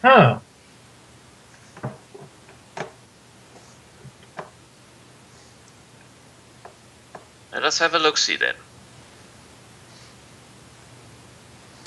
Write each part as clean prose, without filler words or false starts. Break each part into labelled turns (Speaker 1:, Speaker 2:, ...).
Speaker 1: Huh.
Speaker 2: Let us have a look-see then.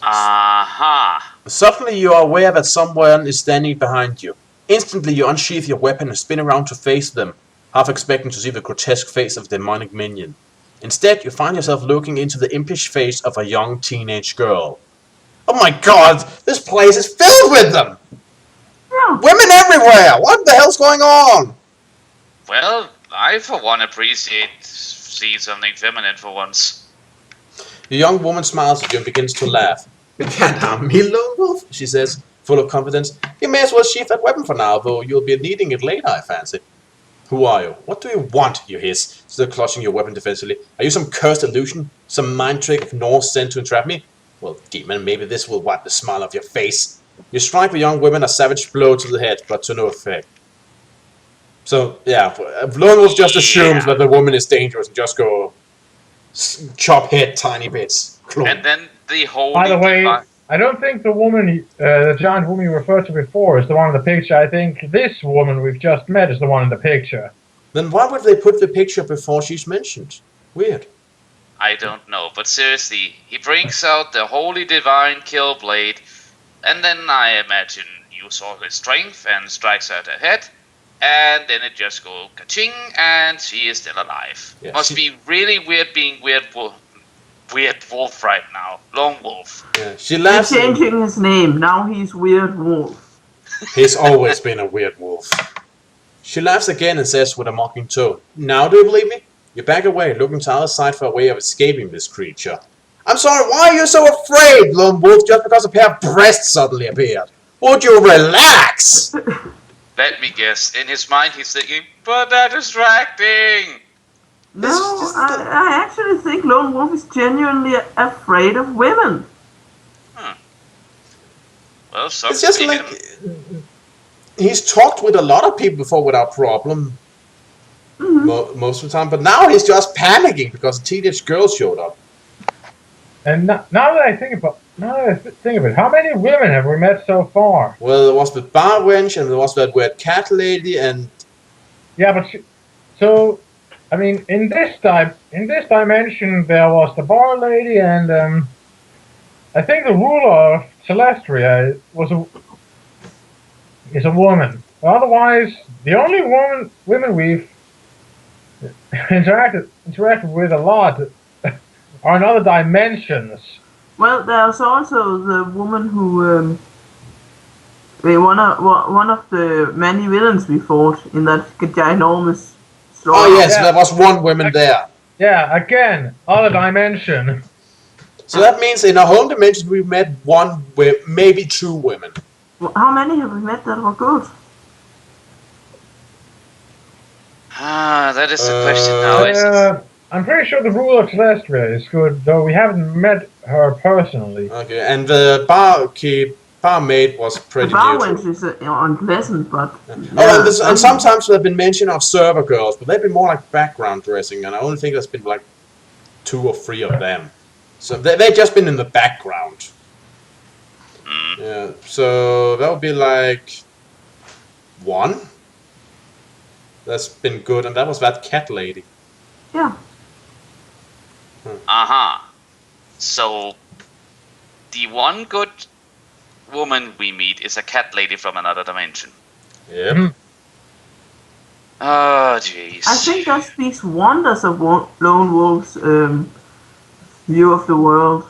Speaker 2: Aha!
Speaker 3: Suddenly you are aware that someone is standing behind you. Instantly you unsheath your weapon and spin around to face them, half expecting to see the grotesque face of the demonic minion. Instead, you find yourself looking into the impish face of a young teenage girl. Oh my god, this place is filled with them!
Speaker 4: Yeah.
Speaker 3: Women everywhere! What the hell's going on?
Speaker 2: Well, I for one appreciate seeing something feminine for once.
Speaker 3: The young woman smiles at you and begins to laugh. You can't harm me, lone wolf, she says, full of confidence. You may as well sheath that weapon for now, though you'll be needing it later, I fancy. Who are you? What do you want, you hiss, still clutching your weapon defensively. Are you some cursed illusion? Some mind trick of Norse sent to entrap me? Well, demon, maybe this will wipe the smile off your face. You strike the young woman a savage blow to the head, but to no effect. So, yeah, Lone Wolf just assumes that the woman is dangerous and just go chop head tiny bits.
Speaker 2: And then the holy
Speaker 1: By the way,
Speaker 2: divine...
Speaker 1: I don't think the woman, the giant woman you referred to before is the one in the picture. I think this woman we've just met is the one in the picture.
Speaker 3: Then why would they put the picture before she's mentioned? Weird.
Speaker 2: I don't know, but seriously, he brings out the holy divine kill blade, and then I imagine use all his strength and strikes at her head, and then it just goes ka-ching, and she is still alive.
Speaker 3: Yeah,
Speaker 2: Must be really weird being weird wolf right now. Lone wolf.
Speaker 3: Yeah, she
Speaker 4: He's
Speaker 3: laughs.
Speaker 4: changing his name. Now he's Weird Wolf.
Speaker 3: He's always been a weird wolf. She laughs again and says with a mocking tone, Now do you believe me? You back away, looking to the other side for a way of escaping this creature. I'm sorry, why are you so afraid, lone wolf, just because a pair of breasts suddenly appeared? Would you relax?
Speaker 2: Let me guess. In his mind, he's thinking, but they're distracting.
Speaker 4: No, I actually think Lone Wolf is genuinely afraid of women.
Speaker 2: Well,
Speaker 3: It's just like he's talked with a lot of people before without problem. Most of the time, but now he's just panicking because a teenage girl showed up.
Speaker 1: And now that I think about it, how many women have we met so far?
Speaker 3: Well, there was the bar wench, and there was that weird cat lady, and
Speaker 1: Yeah, but so I mean, in this dimension, there was the bar lady, and I think the ruler of Celestria is a woman. Otherwise, the only women we've interacted with a lot are in other dimensions.
Speaker 4: Well, there's also the woman who one of the many villains we fought in that ginormous slaughter.
Speaker 3: oh yes, there was one woman there.
Speaker 1: Yeah, again, other dimension.
Speaker 3: So that means in our home dimension we met one, maybe two women.
Speaker 4: How many have we met that were good?
Speaker 2: That is the question now, isn't it?
Speaker 1: I'm pretty sure the ruler of Celestria is good, though we haven't met her personally.
Speaker 3: Okay, and the barmaid was pretty
Speaker 4: The bar
Speaker 3: neutral.
Speaker 4: wench is unpleasant, but
Speaker 3: And sometimes there have been mention of server girls, but they've been more like background dressing, and I only think there's been like 2 or 3 of them. So they've just been in the background. Yeah, so that would be like 1. That's been good, and that was that cat lady.
Speaker 4: yeah.
Speaker 2: So, the one good woman we meet is a cat lady from another dimension.
Speaker 3: Yep.
Speaker 2: Oh, jeez.
Speaker 4: I think that speaks wonders of Lone Wolf's view of the world.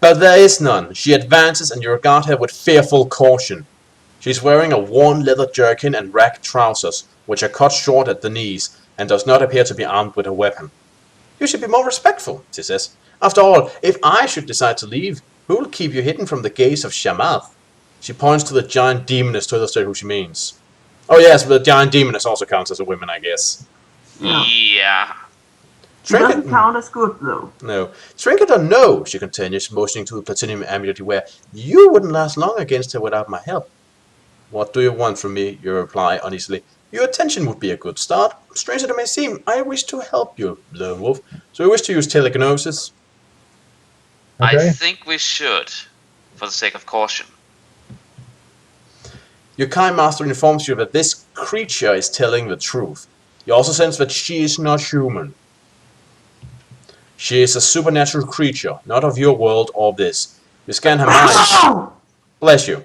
Speaker 3: But there is none. She advances, and you regard her with fearful caution. She's wearing a worn leather jerkin and ragged trousers, which are cut short at the knees, and does not appear to be armed with a weapon. You should be more respectful, she says. After all, if I should decide to leave, who will keep you hidden from the gaze of Shamath? She points to the giant demoness to illustrate who she means. Oh yes, but the giant demoness also counts as a woman, I guess.
Speaker 2: Yeah.
Speaker 4: It doesn't count as good, though.
Speaker 3: No. Trinket or no, she continues, motioning to the platinum amulet you wear, you wouldn't last long against her without my help. What do you want from me? You reply uneasily. Your attention would be a good start. Strange as it may seem, I wish to help you, Lone Wolf. So I wish to use telegnosis.
Speaker 1: Okay.
Speaker 2: I think we should, for the sake of caution.
Speaker 3: Your kind master informs you that this creature is telling the truth. You also sense that she is not human. She is a supernatural creature, not of your world or this. You scan her mind. Bless you.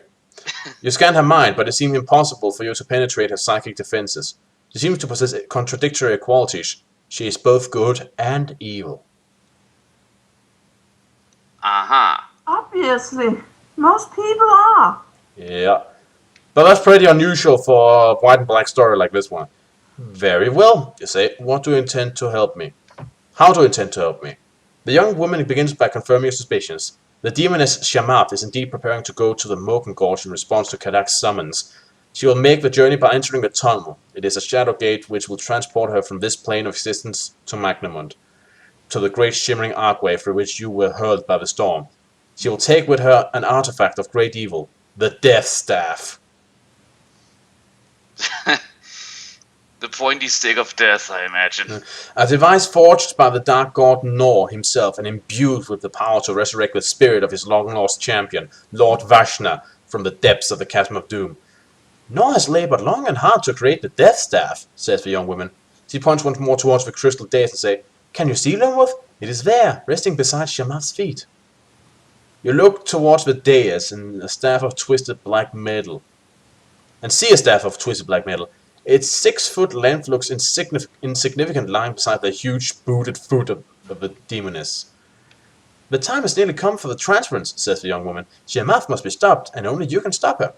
Speaker 3: You scan her mind, but it seems impossible for you to penetrate her psychic defenses. She seems to possess contradictory qualities. She is both good and evil.
Speaker 2: Aha.
Speaker 4: Obviously. Most people are.
Speaker 3: Yeah. But that's pretty unusual for a white and black story like this one. Very well, you say. What do you intend to help me? How do you intend to help me? The young woman begins by confirming your suspicions. The demoness Shamath is indeed preparing to go to the Moken Gorge in response to Kadak's summons. She will make the journey by entering the tunnel. It is a shadow gate which will transport her from this plane of existence to Magnamund, to the great shimmering archway through which you were hurled by the storm. She will take with her an artifact of great evil, the Death Staff.
Speaker 2: The pointy stick of death, I imagine.
Speaker 3: A device forged by the dark god Nor himself and imbued with the power to resurrect the spirit of his long-lost champion, Lord Vashna, from the depths of the Chasm of Doom. Nor has labored long and hard to create the Death Staff, says the young woman. She points once more towards the crystal dais and says, Can you see, Longworth? It is there, resting beside Shamath's feet. You look towards the dais and a staff of twisted black metal. And see a staff of twisted black metal. Its 6-foot length looks insignificant lying beside the huge booted foot of the demoness. The time has nearly come for the transference, says the young woman. Shamath must be stopped, and only you can stop her.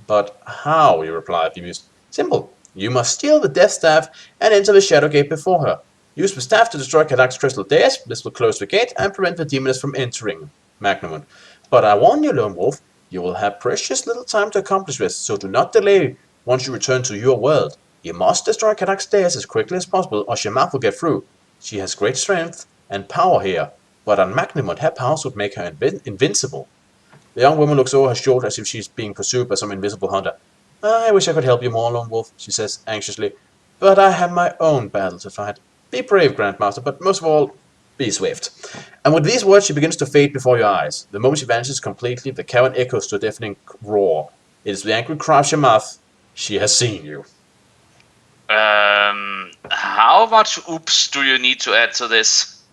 Speaker 3: But how, you reply, bemused. Simple. You must steal the Death Staff and enter the Shadow Gate before her. Use the staff to destroy Kadak's crystal dais. This will close the gate and prevent the demoness from entering Magnamund. But I warn you, Lone Wolf, you will have precious little time to accomplish this, so do not delay once you return to your world. You must destroy Kadak's dais as quickly as possible, or Shamath will get through. She has great strength and power here, but on Magnamund her powers would make her invincible. The young woman looks over her shoulder as if she's being pursued by some invisible hunter. I wish I could help you more, Lone Wolf, she says anxiously, but I have my own battle to fight. Be brave, Grandmaster, but most of all, be swift. And with these words she begins to fade before your eyes. The moment she vanishes completely, the cavern echoes to a deafening roar. It is the angry cry of Shamath. She has seen you.
Speaker 2: How much oops do you need to add to this?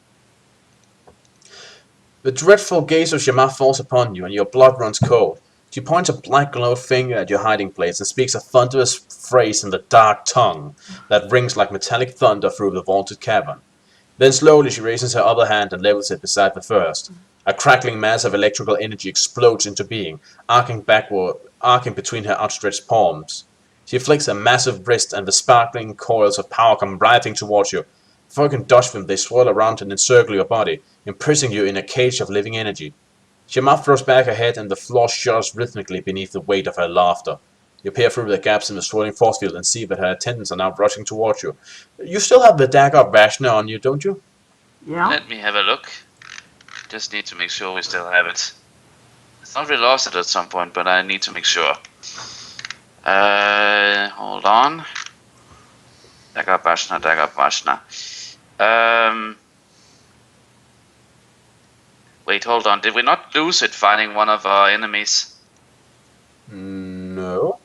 Speaker 3: The dreadful gaze of Shamath falls upon you, and your blood runs cold. She points a black-gloved finger at your hiding place and speaks a thunderous phrase in the dark tongue that rings like metallic thunder through the vaulted cavern. Then slowly she raises her other hand and levels it beside the first. A crackling mass of electrical energy explodes into being, arcing between her outstretched palms. She flicks a massive wrist, and the sparkling coils of power come writhing towards you. Before you can dodge them, they swirl around and encircle your body, imprisoning you in a cage of living energy. Shamath throws back her head, and the floor shudders rhythmically beneath the weight of her laughter. You peer through the gaps in the swirling force field and see that her attendants are now rushing towards you. You still have the dagger of Vashna on you, don't you?
Speaker 4: Yeah.
Speaker 2: Let me have a look. Just need to make sure we still have it. I thought we lost it at some point, but I need to make sure. Hold on. Dagger Vashna, Dagger Vashna. Wait, hold on. Did we not lose it fighting one of our enemies?
Speaker 3: No.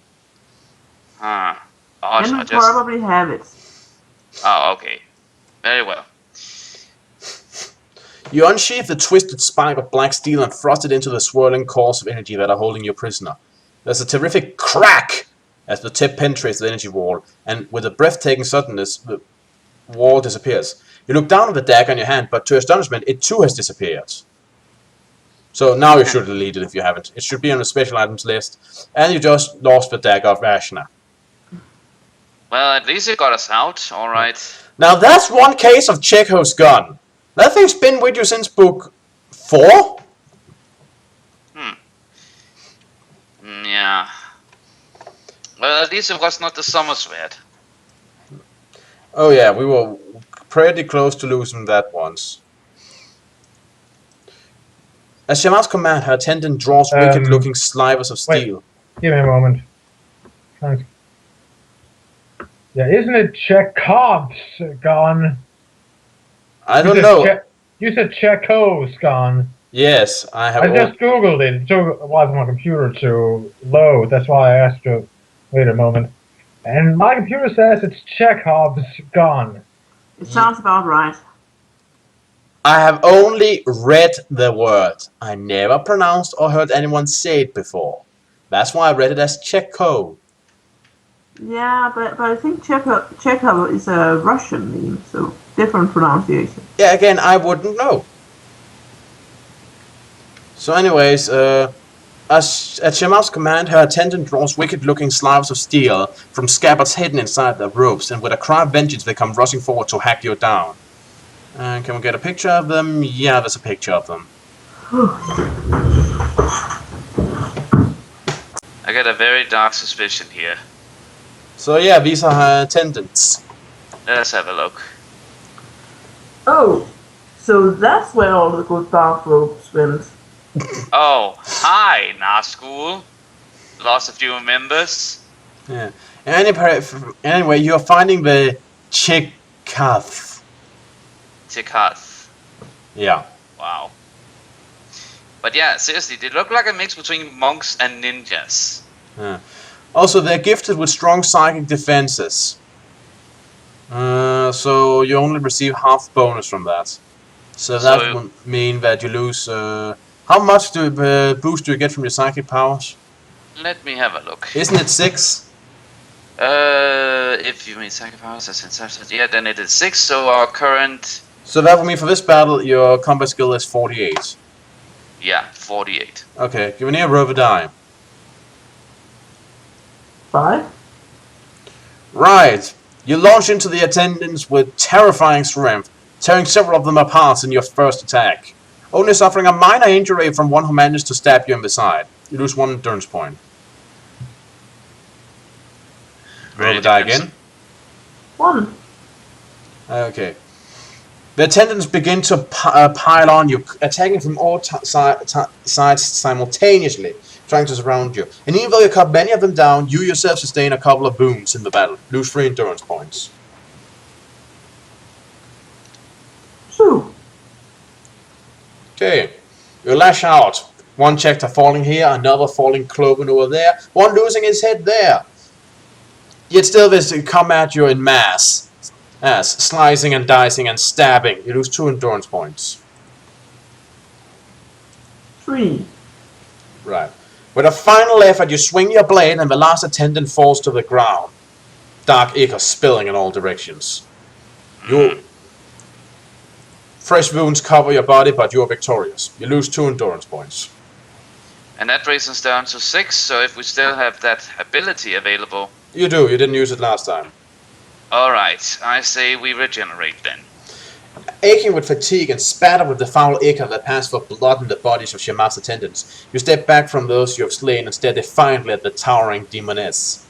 Speaker 2: Huh. Oh,
Speaker 4: Then
Speaker 2: I
Speaker 4: we
Speaker 2: just...
Speaker 4: probably have it.
Speaker 2: Oh, okay. Very well.
Speaker 3: You unsheath the twisted spike of black steel and thrust it into the swirling coils of energy that are holding you prisoner. There's a terrific crack as the tip penetrates the energy wall, and with a breathtaking suddenness, the wall disappears. You look down at the dagger in your hand, but to your astonishment, it too has disappeared. So now you should delete it if you haven't. It should be on the special items list. And you just lost the dagger of Vashna.
Speaker 2: Well, at least it got us out. Alright.
Speaker 3: Now that's one case of Chekhov's gun. That thing's been with you since book 4?
Speaker 2: Yeah. Well, at least it was not the Summersword.
Speaker 3: Oh yeah, we were pretty close to losing that once. At Shamath's command, her attendant draws wicked-looking slivers of steel.
Speaker 1: Give me a moment. Thanks. Yeah, isn't it Chekhov's gun?
Speaker 3: I don't know.
Speaker 1: You said Chekhov's gun.
Speaker 3: Yes, I have.
Speaker 1: I just googled it. It wasn't my computer to load. That's why I asked you Wait a moment. And my computer says it's Chekhov's gun.
Speaker 4: It sounds about right.
Speaker 3: I have only read the word. I never pronounced or heard anyone say it before. That's why I read it as Chekhov.
Speaker 4: Yeah, but I think Chekhov is a Russian name, so different pronunciation.
Speaker 3: Yeah, again, I wouldn't know. So anyways, at Shemav's command, her attendant draws wicked-looking slabs of steel from scabbards hidden inside the ropes, and with a cry of vengeance they come rushing forward to hack you down. Can we get a picture of them? Yeah, there's a picture of them.
Speaker 2: I got a very dark suspicion here.
Speaker 3: So yeah, these are her attendants.
Speaker 2: Let's have a look.
Speaker 4: Oh, so that's where all the good dark ropes went.
Speaker 2: Oh, hi, Nazgul. Lost a few members.
Speaker 3: Yeah. Anyway, you're finding the Chikath.
Speaker 2: Tikhath.
Speaker 3: Yeah.
Speaker 2: Wow. But yeah, seriously, they look like a mix between monks and ninjas.
Speaker 3: Yeah. Also, they're gifted with strong psychic defenses. So you only receive half bonus from that. So that would mean that you lose. How much boost do you get from your psychic powers?
Speaker 2: Let me have a look.
Speaker 3: Isn't it 6?
Speaker 2: If you mean psychic powers, yeah, then it is 6. So our current.
Speaker 3: So that would mean for this battle, your combat skill is 48.
Speaker 2: Yeah, 48.
Speaker 3: Okay, give me a roll of a die.
Speaker 4: 5?
Speaker 3: Right. You launch into the attendants with terrifying strength, tearing several of them apart in your first attack. Only suffering a minor injury from one who managed to stab you in the side. You lose 1 endurance point. Roll the die again.
Speaker 4: 1.
Speaker 3: Okay. The attendants begin to pile on you, attacking from all sides simultaneously, trying to surround you. And even though you cut many of them down, you yourself sustain a couple of wounds in the battle. Lose 3 endurance points.
Speaker 4: 2.
Speaker 3: Okay. You lash out. One Chekta falling here, another falling cloven over there, one losing his head there. Yet still they come at you in mass. As slicing and dicing and stabbing. You lose 2 endurance points.
Speaker 4: 3.
Speaker 3: Right. With a final effort, you swing your blade and the last attendant falls to the ground. Dark ichor spilling in all directions. Fresh wounds cover your body, but you are victorious. You lose 2 endurance points.
Speaker 2: And that brings us down to 6, so if we still have that ability available...
Speaker 3: You do, you didn't use it last time.
Speaker 2: Alright, I say we regenerate then.
Speaker 3: Aching with fatigue and spattered with the foul ichor that passed for blood in the bodies of Shema's attendants, you step back from those you have slain and stare defiantly at the towering demoness.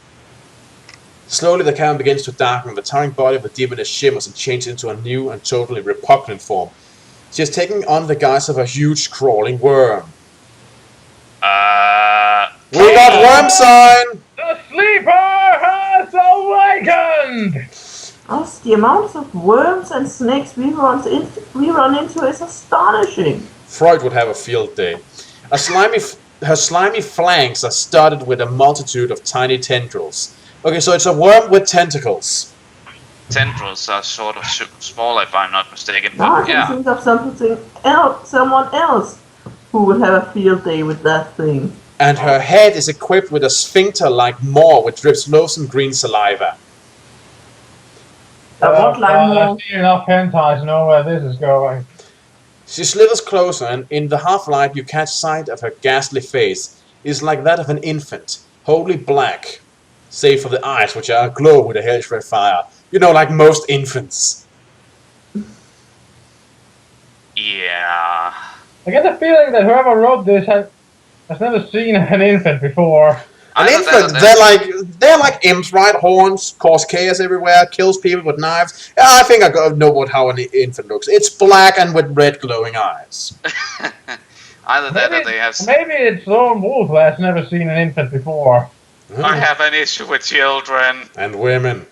Speaker 3: Slowly the cavern begins to darken, the towering body of the demoness shimmers and changes into a new and totally repugnant form. She is taking on the guise of a huge crawling worm. We got worm sign!
Speaker 1: The sleeper has awakened!
Speaker 4: Us, the amounts of worms and snakes we run into is astonishing.
Speaker 3: Freud would have a field day. Her slimy flanks are studded with a multitude of tiny tendrils. Okay, so it's a worm with tentacles.
Speaker 2: Tendrils are sort of small, if I'm not mistaken.
Speaker 4: Now I
Speaker 2: But
Speaker 4: can
Speaker 2: yeah,
Speaker 4: think of someone else who would have a field day with that thing.
Speaker 3: And her head is equipped with a sphincter-like maw which drips loathsome green saliva.
Speaker 4: What like more?
Speaker 1: I've seen enough hentai to know where this is going.
Speaker 3: She slithers closer, and in the half-light you catch sight of her ghastly face. It is like that of an infant, wholly black, save for the eyes which are aglow with a hellish red fire. You know, like most infants.
Speaker 2: yeah.
Speaker 1: I get the feeling that whoever wrote this has never seen an infant before.
Speaker 3: An infant, they're like imps, right? Horns, cause chaos everywhere, kills people with knives. Yeah, I think I know how an infant looks. It's black and with red glowing eyes.
Speaker 2: Either that or they have...
Speaker 1: Maybe it's Lone Wolf who has never seen an infant before.
Speaker 2: I have an issue with children.
Speaker 3: And women.